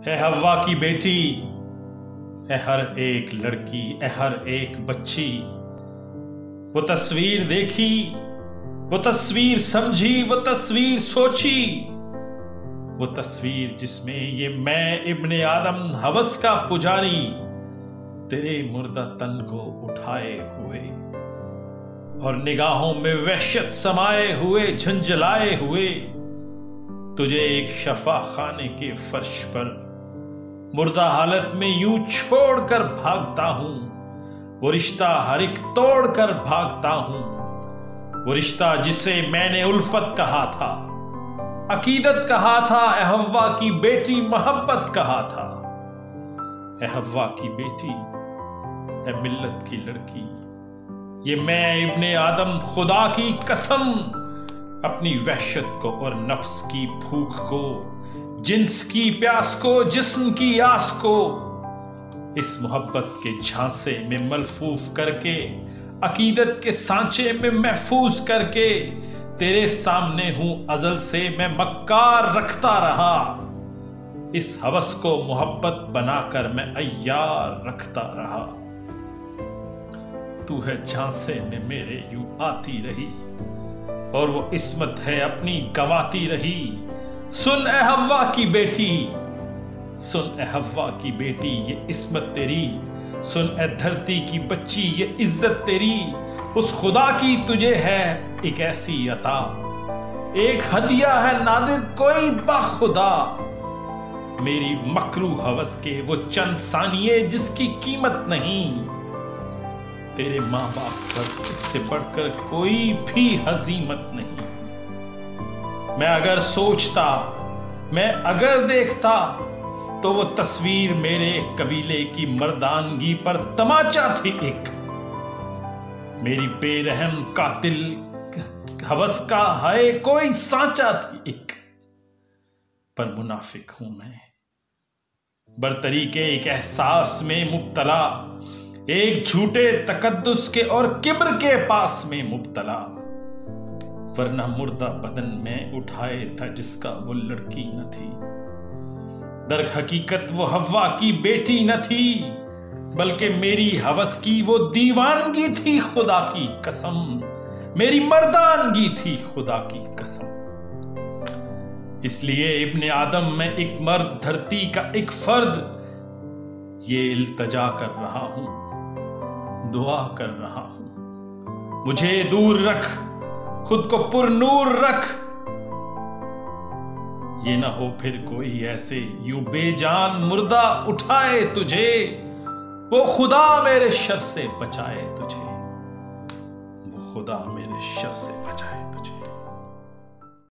है हव्वा की बेटी, है हर एक लड़की, है हर एक बच्ची। वो तस्वीर देखी, वो तस्वीर समझी, वो तस्वीर सोची, वो तस्वीर जिसमें ये मैं इब्ने आदम हवस का पुजारी तेरे मुर्दा तन को उठाए हुए और निगाहों में वहशत समाये हुए झंझलाए हुए तुझे एक शफा खाने के फर्श पर मुर्दा हालत में यूं छोड़कर भागता हूं। वो रिश्ता हर एक तोड़कर भागता हूं, वो रिश्ता जिसे मैंने उल्फत कहा था, अकीदत कहा था, ए हव्वा की बेटी मोहब्बत कहा था। ए हव्वा की बेटी, ए मिल्लत की लड़की, ये मैं इब्ने आदम खुदा की कसम अपनी वहशत को और नफ्स की भूख को, जिन्स की प्यास को, जिस्म की आस को इस मोहब्बत के झांसे में मलफूफ करके, अकीदत के सांचे में महफूज करके तेरे सामने हूं अजल से मैं मक्कार रखता रहा। इस हवस को मोहब्बत बनाकर मैं अय्यार रखता रहा। तू है झांसे में मेरे यूं आती रही और वो इस्मत है अपनी गंवाती रही। सुन ए हव्वा की बेटी, सुन ए हव्वा की बेटी, ये इस्मत तेरी। सुन ए धरती की बच्ची, ये इज्जत तेरी। उस खुदा की तुझे है एक ऐसी अता, एक हदिया है नादिर कोई बाखुदा। मेरी मकरू हवस के वो चंद सानिये जिसकी कीमत नहीं। तेरे माँ बाप पर इससे बढ़कर कोई भी हजीमत नहीं। मैं अगर सोचता, मैं अगर देखता तो वो तस्वीर मेरे कबीले की मर्दानगी पर तमाचा थी एक। मेरी बेरहम कातिल हवस का है कोई सांचा थी एक। पर मुनाफिक हूं मैं, बरतरी के एक एहसास में मुब्तला, एक झूठे तकद्दुस के और किब्र के पास में मुब्तला। वरना मुर्दा बदन में उठाए था जिसका वो लड़की न थी। दर हकीकत वो हव्वा की बेटी न थी, बल्कि मेरी हवस की वो दीवानगी थी खुदा की कसम। मेरी मर्दानगी थी खुदा की कसम। इसलिए इब्ने आदम में एक मर्द, धरती का एक फर्द, ये इल्तजा कर रहा हूं, दुआ कर रहा हूं। मुझे दूर रख, खुद को पुरनूर रख। ये ना हो फिर कोई ऐसे यूं बेजान मुर्दा उठाए तुझे। वो खुदा मेरे शर से बचाए तुझे, वो खुदा मेरे शर से बचाए तुझे।